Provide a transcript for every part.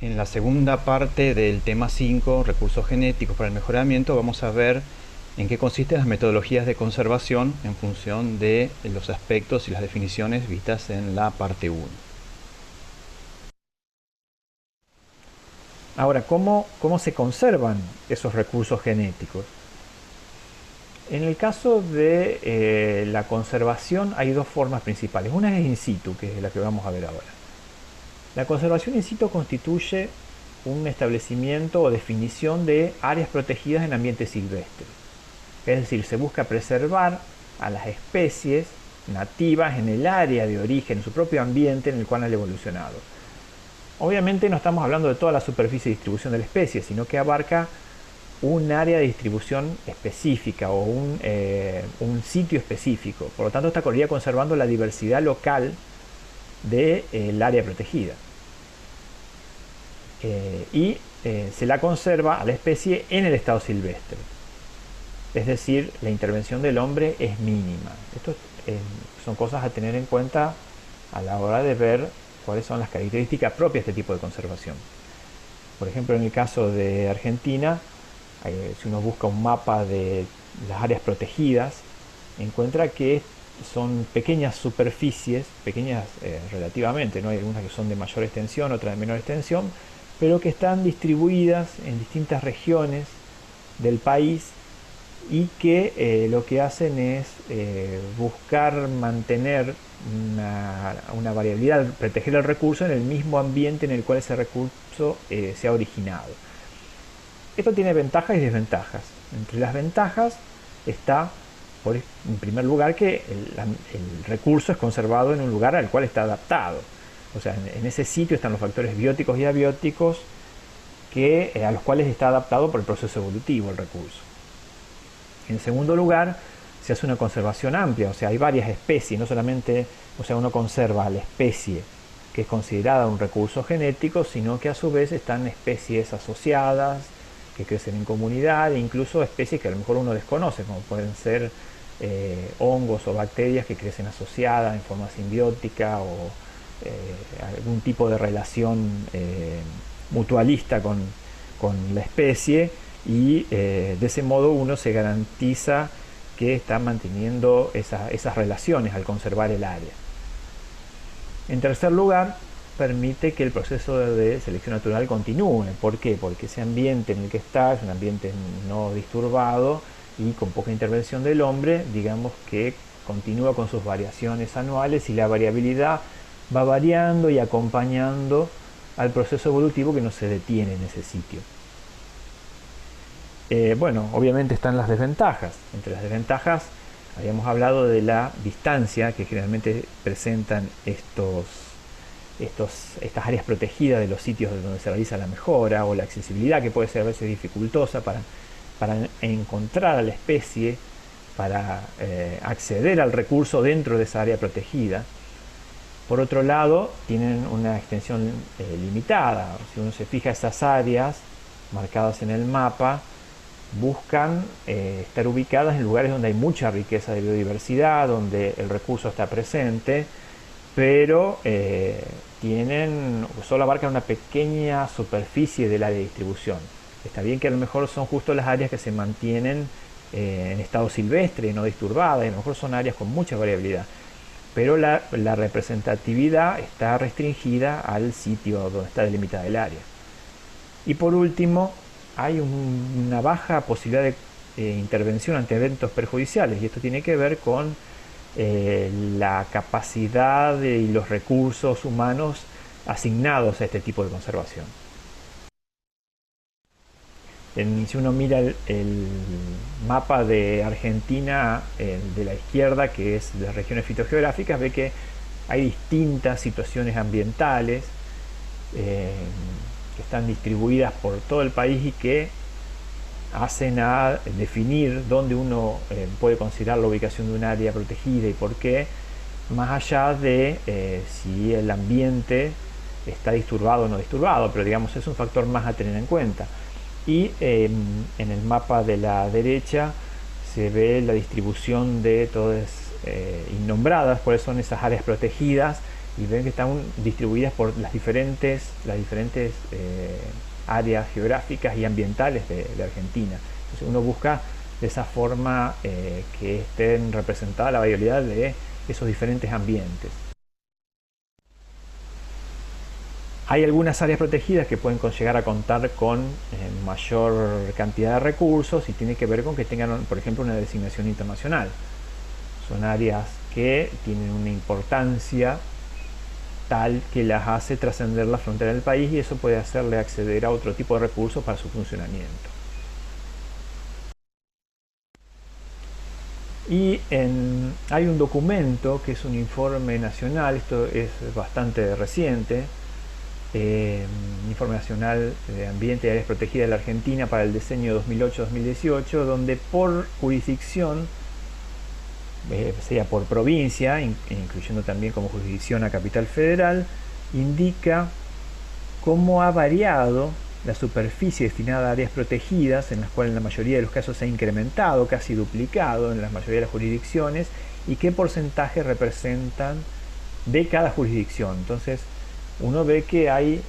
En la segunda parte del tema 5, recursos genéticos para el mejoramiento, vamos a ver en qué consisten las metodologías de conservación en función de los aspectos y las definiciones vistas en la parte 1. Ahora, ¿cómo se conservan esos recursos genéticos? En el caso de la conservación hay dos formas principales. Una es in situ, que es la que vamos a ver ahora. La conservación in situ constituye un establecimiento o definición de áreas protegidas en ambiente silvestre. Es decir, se busca preservar a las especies nativas en el área de origen, en su propio ambiente en el cual han evolucionado. Obviamente no estamos hablando de toda la superficie de distribución de la especie, sino que abarca un área de distribución específica o un sitio específico. Por lo tanto, estaría conservando la diversidad local del área protegida. Se la conserva a la especie en el estado silvestre. Es decir, la intervención del hombre es mínima. Esto son cosas a tener en cuenta a la hora de ver cuáles son las características propias de este tipo de conservación. Por ejemplo, en el caso de Argentina, si uno busca un mapa de las áreas protegidas, encuentra que son pequeñas superficies, pequeñas relativamente, ¿no? Hay algunas que son de mayor extensión, otras de menor extensión, pero que están distribuidas en distintas regiones del país y que lo que hacen es buscar mantener una variabilidad, proteger el recurso en el mismo ambiente en el cual ese recurso se ha originado. Esto tiene ventajas y desventajas. Entre las ventajas está, en primer lugar, que el recurso es conservado en un lugar al cual está adaptado. O sea, en ese sitio están los factores bióticos y abióticos a los cuales está adaptado por el proceso evolutivo el recurso. En segundo lugar, se hace una conservación amplia, o sea, hay varias especies, no solamente, o sea, uno conserva a la especie que es considerada un recurso genético, sino que a su vez están especies asociadas, que crecen en comunidad, e incluso especies que a lo mejor uno desconoce, como pueden ser hongos o bacterias que crecen asociadas en forma simbiótica o algún tipo de relación mutualista con la especie, y de ese modo uno se garantiza que está manteniendo esas relaciones al conservar el área. En tercer lugar, permite que el proceso de selección natural continúe. ¿Por qué? Porque ese ambiente en el que está es un ambiente no disturbado y con poca intervención del hombre, digamos que continúa con sus variaciones anuales y la variabilidad va variando y acompañando al proceso evolutivo que no se detiene en ese sitio. Bueno, obviamente están las desventajas. Entre las desventajas habíamos hablado de la distancia que generalmente presentan estas áreas protegidas de los sitios donde se realiza la mejora, o la accesibilidad que puede ser a veces dificultosa para encontrar a la especie, para acceder al recurso dentro de esa área protegida. Por otro lado, tienen una extensión limitada. Si uno se fija, esas áreas marcadas en el mapa buscan estar ubicadas en lugares donde hay mucha riqueza de biodiversidad, donde el recurso está presente, pero solo abarcan una pequeña superficie del área de distribución. Está bien que a lo mejor son justo las áreas que se mantienen en estado silvestre, no disturbadas, y a lo mejor son áreas con mucha variabilidad, pero la representatividad está restringida al sitio donde está delimitada el área. Y por último, hay una baja posibilidad de intervención ante eventos perjudiciales, y esto tiene que ver con la capacidad y los recursos humanos asignados a este tipo de conservación. Si uno mira el mapa de Argentina de la izquierda, que es de las regiones fitogeográficas, ve que hay distintas situaciones ambientales que están distribuidas por todo el país y que hacen a definir dónde uno puede considerar la ubicación de un área protegida y por qué, más allá de si el ambiente está disturbado o no disturbado, pero digamos es un factor más a tener en cuenta. Y en el mapa de la derecha se ve la distribución de todas innombradas, cuáles son esas áreas protegidas y ven que están distribuidas por las diferentes áreas geográficas y ambientales de Argentina. Entonces uno busca de esa forma que estén representadas la variabilidad de esos diferentes ambientes. Hay algunas áreas protegidas que pueden llegar a contar con mayor cantidad de recursos y tiene que ver con que tengan, por ejemplo, una designación internacional. Son áreas que tienen una importancia tal que las hace trascender la frontera del país y eso puede hacerle acceder a otro tipo de recursos para su funcionamiento. Y hay un documento que es un informe nacional, esto es bastante reciente, Informe Nacional de Ambiente y Áreas Protegidas de la Argentina para el diseño 2008-2018, donde por jurisdicción, sea por provincia, incluyendo también como jurisdicción a Capital Federal, indica cómo ha variado la superficie destinada a áreas protegidas, en las cuales en la mayoría de los casos se ha incrementado, casi duplicado en la mayoría de las jurisdicciones, y qué porcentaje representan de cada jurisdicción. Entonces, uno ve que hay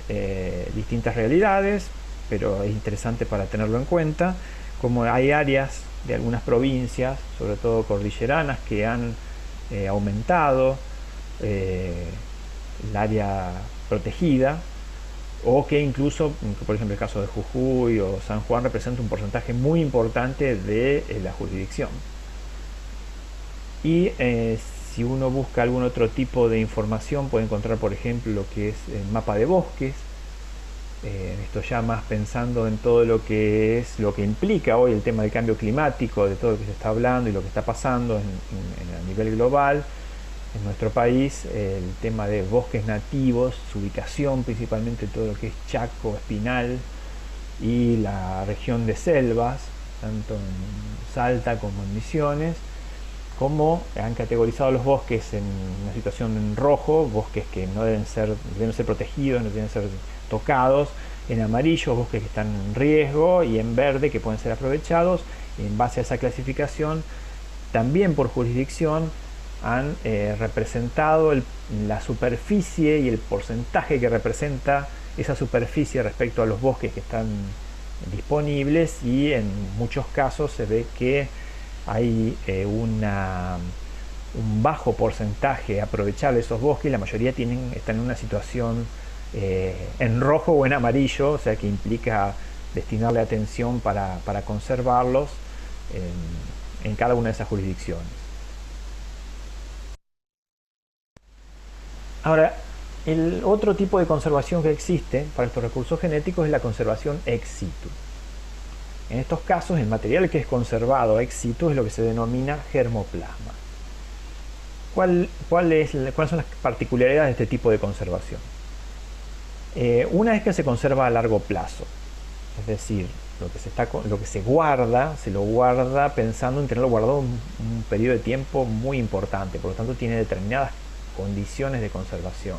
distintas realidades, pero es interesante para tenerlo en cuenta, como hay áreas de algunas provincias, sobre todo cordilleranas, que han aumentado el área protegida, o que incluso, por ejemplo, el caso de Jujuy o San Juan representa un porcentaje muy importante de la jurisdicción. Y si uno busca algún otro tipo de información, puede encontrar, por ejemplo, lo que es el mapa de bosques. Esto ya más pensando en todo lo que implica hoy el tema del cambio climático, de todo lo que se está hablando y lo que está pasando a nivel global. En nuestro país, el tema de bosques nativos, su ubicación, principalmente todo lo que es Chaco, Espinal y la región de selvas, tanto en Salta como en Misiones, como han categorizado los bosques en una situación en rojo, bosques que no deben ser protegidos, no deben ser tocados, en amarillo bosques que están en riesgo y en verde que pueden ser aprovechados. En base a esa clasificación, también por jurisdicción, han representado la superficie y el porcentaje que representa esa superficie respecto a los bosques que están disponibles, y en muchos casos se ve que hay un bajo porcentaje aprovechable de esos bosques. La mayoría están en una situación en rojo o en amarillo, o sea que implica destinarle atención para conservarlos en cada una de esas jurisdicciones. Ahora, el otro tipo de conservación que existe para estos recursos genéticos es la conservación ex situ. En estos casos, el material que es conservado ex situ es lo que se denomina germoplasma. ¿Cuáles son las particularidades de este tipo de conservación? Una es que se conserva a largo plazo, es decir, lo que se guarda, se lo guarda pensando en tenerlo guardado un periodo de tiempo muy importante, por lo tanto tiene determinadas condiciones de conservación.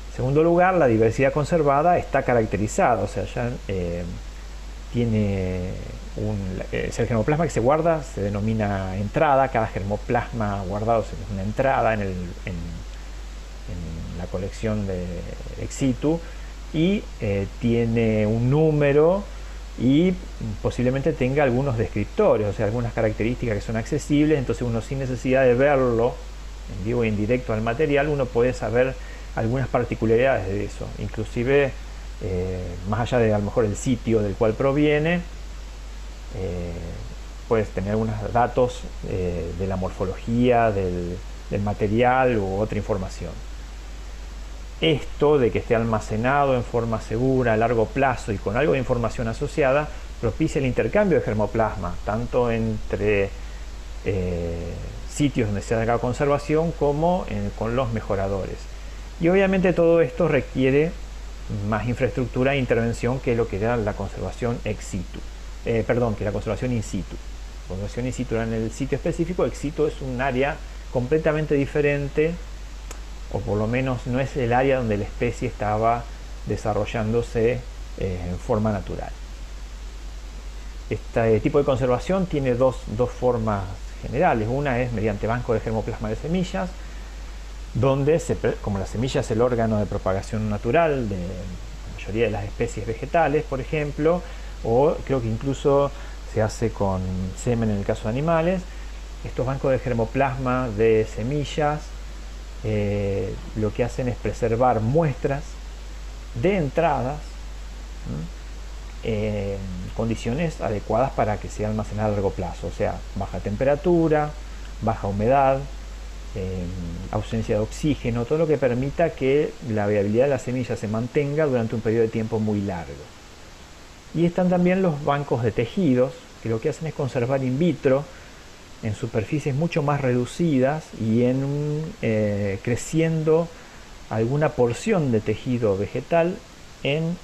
En segundo lugar, la diversidad conservada está caracterizada, o sea, ya tiene el germoplasma que se guarda se denomina entrada. Cada germoplasma guardado es una entrada en la colección de ex situ, y tiene un número y posiblemente tenga algunos descriptores, o sea, algunas características que son accesibles. Entonces uno, sin necesidad de verlo en vivo e indirecto al material, uno puede saber algunas particularidades de eso, inclusive más allá de a lo mejor el sitio del cual proviene. Puedes tener algunos datos de la morfología del material u otra información. Esto de que esté almacenado en forma segura a largo plazo y con algo de información asociada propicia el intercambio de germoplasma, tanto entre sitios donde se haga conservación como con los mejoradores. Y obviamente todo esto requiere más infraestructura e intervención que lo que era la conservación ex situ. Que la conservación in situ. La conservación in situ era en el sitio específico, ex situ es un área completamente diferente, o por lo menos no es el área donde la especie estaba desarrollándose en forma natural. Este tipo de conservación tiene dos formas generales. Una es mediante banco de germoplasma de semillas, donde, como la semilla es el órgano de propagación natural de la mayoría de las especies vegetales, por ejemplo, o creo que incluso se hace con semen en el caso de animales, estos bancos de germoplasma de semillas lo que hacen es preservar muestras de entradas en condiciones adecuadas para que sea almacenada a largo plazo, o sea, baja temperatura, baja humedad, ausencia de oxígeno, todo lo que permita que la viabilidad de la semilla se mantenga durante un periodo de tiempo muy largo. Y están también los bancos de tejidos, que lo que hacen es conservar in vitro en superficies mucho más reducidas y creciendo alguna porción de tejido vegetal en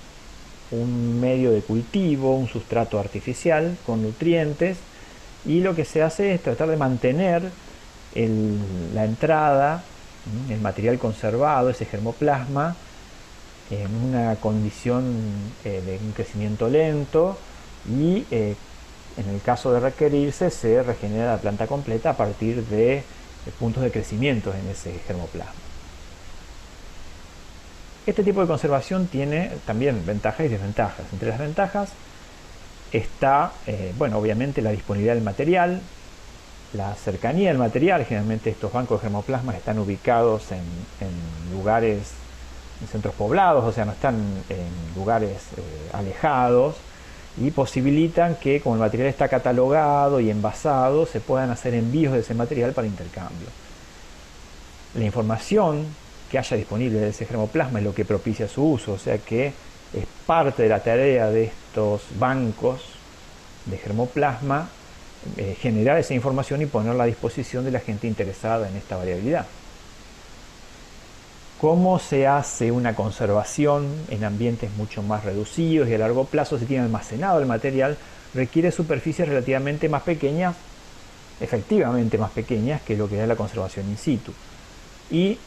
un medio de cultivo, un sustrato artificial con nutrientes, y lo que se hace es tratar de mantener la entrada, el material conservado, ese germoplasma, en una condición de un crecimiento lento, y en el caso de requerirse se regenera la planta completa a partir de puntos de crecimiento en ese germoplasma. Este tipo de conservación tiene también ventajas y desventajas. Entre las ventajas está, bueno, obviamente la disponibilidad del material, la cercanía del material. Generalmente estos bancos de germoplasma están ubicados en lugares, en centros poblados, o sea, no están en lugares alejados, y posibilitan que, como el material está catalogado y envasado, se puedan hacer envíos de ese material para intercambio. La información que haya disponible de ese germoplasma es lo que propicia su uso, o sea que es parte de la tarea de estos bancos de germoplasma generar esa información y ponerla a disposición de la gente interesada en esta variabilidad. ¿Cómo se hace una conservación en ambientes mucho más reducidos y a largo plazo? Se tiene almacenado el material, requiere superficies relativamente más pequeñas, efectivamente más pequeñas que lo que es la conservación in situ. Y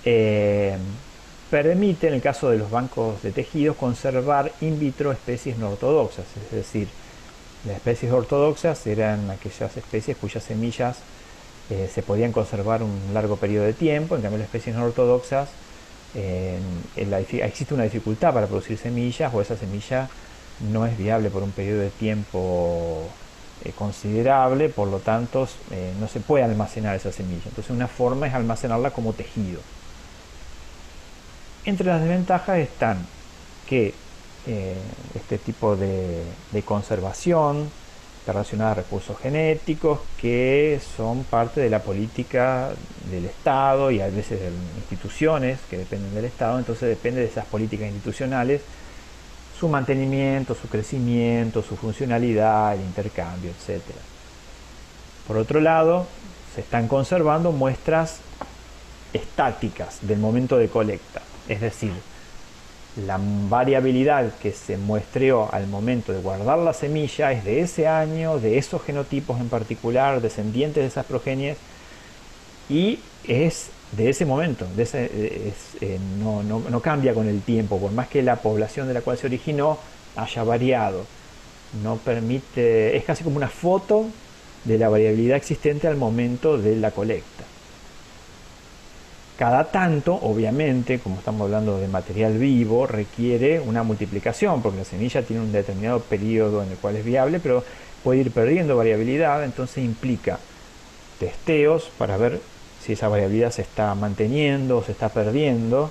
permite, en el caso de los bancos de tejidos, conservar in vitro especies no ortodoxas, es decir, las especies ortodoxas eran aquellas especies cuyas semillas se podían conservar un largo periodo de tiempo. En cambio, las especies no ortodoxas existe una dificultad para producir semillas, o esa semilla no es viable por un periodo de tiempo considerable, por lo tanto no se puede almacenar esa semilla. Entonces una forma es almacenarla como tejido. Entre las desventajas están que este tipo de conservación está relacionada a recursos genéticos que son parte de la política del Estado y a veces de instituciones que dependen del Estado. Entonces depende de esas políticas institucionales su mantenimiento, su crecimiento, su funcionalidad, el intercambio, etc. Por otro lado, se están conservando muestras estáticas del momento de colecta, es decir, la variabilidad que se muestreó al momento de guardar la semilla es de ese año, de esos genotipos en particular, descendientes de esas progenies, y es de ese momento, no cambia con el tiempo, por más que la población de la cual se originó haya variado. No permite, es casi como una foto de la variabilidad existente al momento de la colecta. Cada tanto, obviamente, como estamos hablando de material vivo, requiere una multiplicación, porque la semilla tiene un determinado periodo en el cual es viable, pero puede ir perdiendo variabilidad. Entonces implica testeos para ver si esa variabilidad se está manteniendo o se está perdiendo,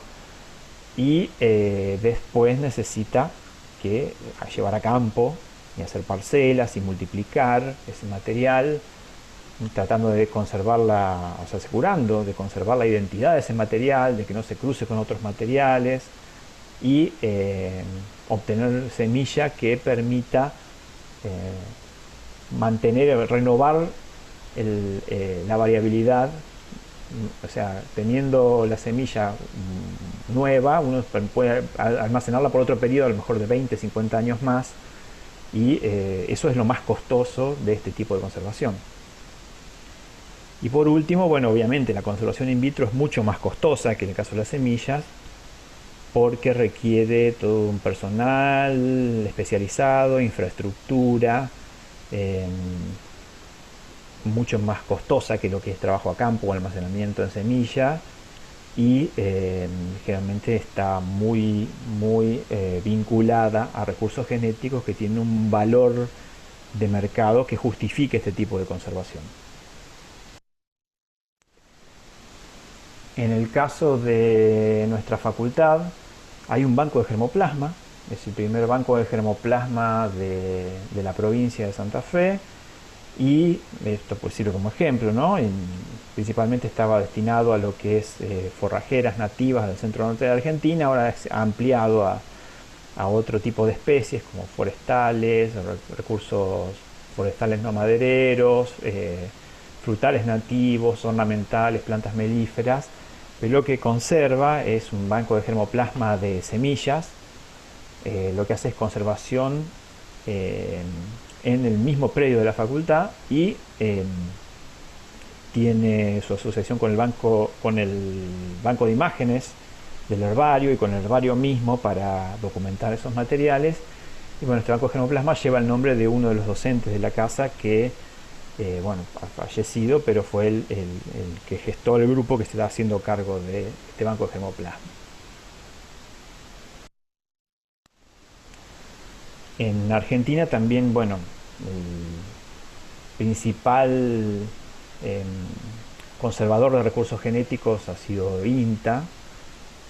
y después necesita llevar a campo y hacer parcelas y multiplicar ese material, tratando de conservarla, o sea, asegurando de conservar la identidad de ese material, de que no se cruce con otros materiales, y obtener semilla que permita renovar la variabilidad. O sea, teniendo la semilla nueva, uno puede almacenarla por otro periodo, a lo mejor de 20, 50 años más, y eso es lo más costoso de este tipo de conservación. Y por último, bueno, obviamente la conservación in vitro es mucho más costosa que en el caso de las semillas, porque requiere todo un personal especializado, infraestructura, mucho más costosa que lo que es trabajo a campo o almacenamiento en semilla, y generalmente está muy vinculada a recursos genéticos que tienen un valor de mercado que justifique este tipo de conservación. En el caso de nuestra facultad hay un banco de germoplasma, es el primer banco de germoplasma de la provincia de Santa Fe, y esto pues sirve como ejemplo, ¿no? Principalmente estaba destinado a lo que es forrajeras nativas del centro norte de Argentina, ahora es ampliado a otro tipo de especies como forestales, recursos forestales no madereros, frutales nativos, ornamentales, plantas melíferas, pero lo que conserva es un banco de germoplasma de semillas. Lo que hace es conservación en el mismo predio de la facultad y tiene su asociación con el banco de imágenes del herbario y con el herbario mismo para documentar esos materiales. Y bueno, este banco de germoplasma lleva el nombre de uno de los docentes de la casa que bueno, ha fallecido, pero fue el que gestó el grupo que se está haciendo cargo de este banco de germoplasma. En Argentina también, bueno, el principal conservador de recursos genéticos ha sido INTA,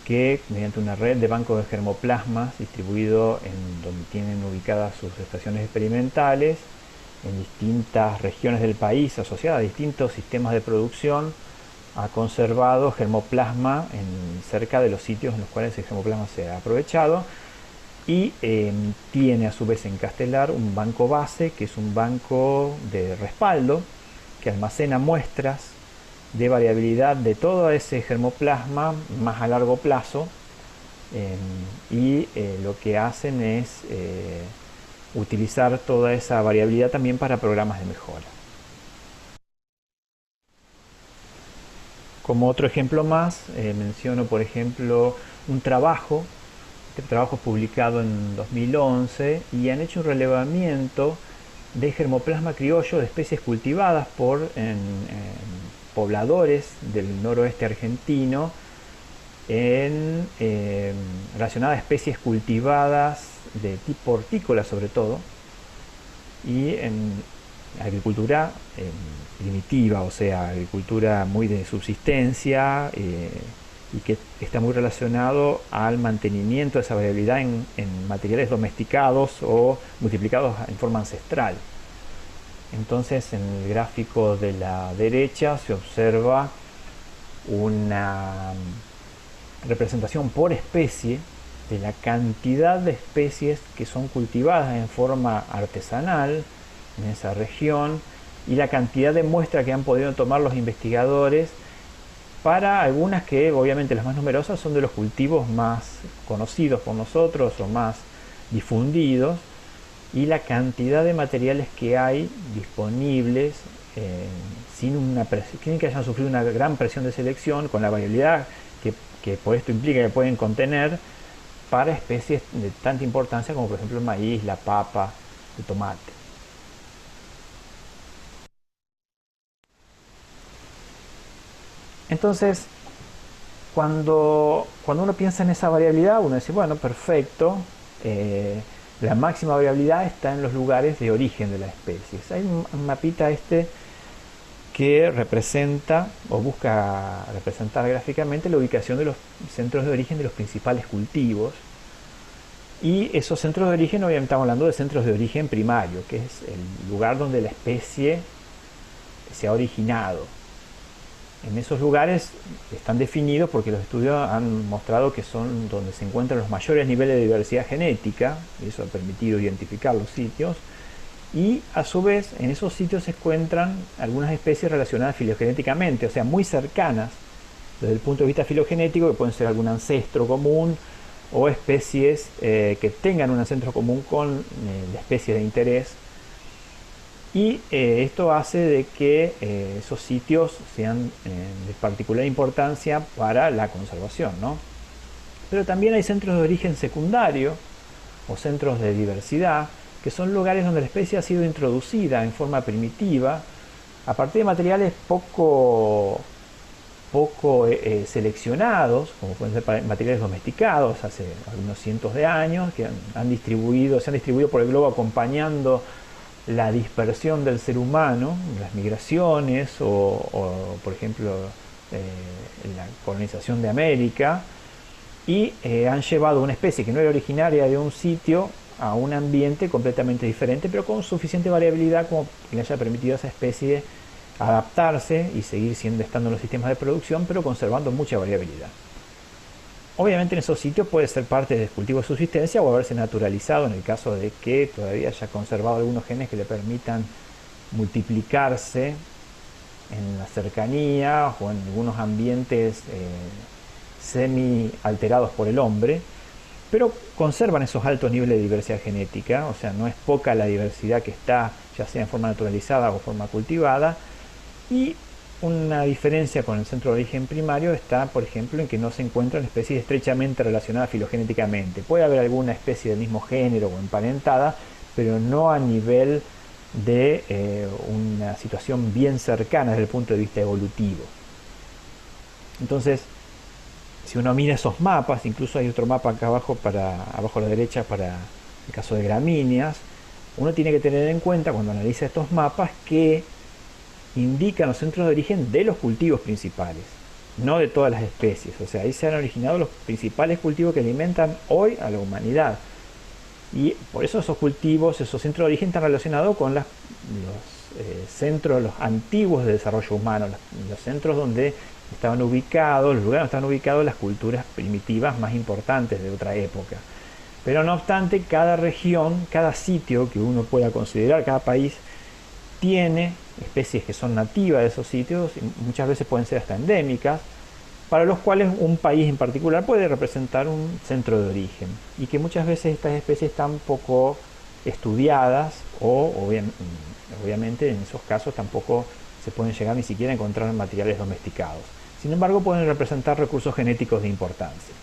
que mediante una red de bancos de germoplasmas distribuido en donde tienen ubicadas sus estaciones experimentales en distintas regiones del país asociadas a distintos sistemas de producción, ha conservado germoplasma en cerca de los sitios en los cuales el germoplasma se ha aprovechado, y tiene a su vez en Castelar un banco base, que es un banco de respaldo que almacena muestras de variabilidad de todo ese germoplasma más a largo plazo, y lo que hacen es utilizar toda esa variabilidad también para programas de mejora. Como otro ejemplo más, menciono por ejemplo un trabajo. Este trabajo es publicado en 2011 y han hecho un relevamiento de germoplasma criollo de especies cultivadas por pobladores del noroeste argentino relacionadas a especies cultivadas de tipo hortícola sobre todo, y en agricultura primitiva, o sea, agricultura muy de subsistencia, y que está muy relacionado al mantenimiento de esa variabilidad en materiales domesticados o multiplicados en forma ancestral. Entonces, en el gráfico de la derecha se observa una representación por especie de la cantidad de especies que son cultivadas en forma artesanal en esa región y la cantidad de muestras que han podido tomar los investigadores para algunas que obviamente las más numerosas son de los cultivos más conocidos por nosotros o más difundidos, y la cantidad de materiales que hay disponibles sin que hayan sufrido una gran presión de selección, con la variabilidad que por esto implica que pueden contener para especies de tanta importancia como por ejemplo el maíz, la papa, el tomate. Entonces, cuando uno piensa en esa variabilidad, uno dice, bueno, perfecto, la máxima variabilidad está en los lugares de origen de las especies. Hay un mapita que representa o busca representar gráficamente la ubicación de los centros de origen de los principales cultivos. Y esos centros de origen, obviamente estamos hablando de centros de origen primario, que es el lugar donde la especie se ha originado. En esos lugares están definidos porque los estudios han mostrado que son donde se encuentran los mayores niveles de diversidad genética, y eso ha permitido identificar los sitios, y a su vez en esos sitios se encuentran algunas especies relacionadas filogenéticamente, o sea, muy cercanas desde el punto de vista filogenético, que pueden ser algún ancestro común o especies que tengan un ancestro común con la especie de interés. Y esto hace de que esos sitios sean de particular importancia para la conservación, ¿no? Pero también hay centros de origen secundario o centros de diversidad, que son lugares donde la especie ha sido introducida en forma primitiva a partir de materiales poco poco seleccionados, como pueden ser materiales domesticados hace algunos cientos de años, que se han distribuido por el globo acompañando la dispersión del ser humano, las migraciones o por ejemplo, la colonización de América, y han llevado una especie que no era originaria de un sitio a un ambiente completamente diferente, pero con suficiente variabilidad como que le haya permitido a esa especie adaptarse y seguir estando en los sistemas de producción, pero conservando mucha variabilidad. Obviamente en esos sitios puede ser parte de cultivo de subsistencia o haberse naturalizado en el caso de que todavía haya conservado algunos genes que le permitan multiplicarse en la cercanía o en algunos ambientes semi alterados por el hombre, pero conservan esos altos niveles de diversidad genética, o sea, no es poca la diversidad que está, ya sea en forma naturalizada o forma cultivada. Y una diferencia con el centro de origen primario está, por ejemplo, en que no se encuentran especies estrechamente relacionadas filogenéticamente. Puede haber alguna especie del mismo género o emparentada, pero no a nivel de una situación bien cercana desde el punto de vista evolutivo. Entonces, si uno mira esos mapas, incluso hay otro mapa acá abajo, abajo a la derecha para el caso de gramíneas, uno tiene que tener en cuenta cuando analiza estos mapas que indican los centros de origen de los cultivos principales, no de todas las especies. O sea, ahí se han originado los principales cultivos que alimentan hoy a la humanidad. Y por eso esos cultivos, esos centros de origen están relacionados con los centros, los antiguos de desarrollo humano, los centros donde estaban ubicados, los lugares donde estaban ubicados las culturas primitivas más importantes de otra época. Pero no obstante, cada región, cada sitio que uno pueda considerar, cada país, tiene especies que son nativas de esos sitios, y muchas veces pueden ser hasta endémicas, para los cuales un país en particular puede representar un centro de origen, y que muchas veces estas especies están poco estudiadas o obviamente en esos casos tampoco se pueden llegar ni siquiera a encontrar materiales domesticados. Sin embargo, pueden representar recursos genéticos de importancia.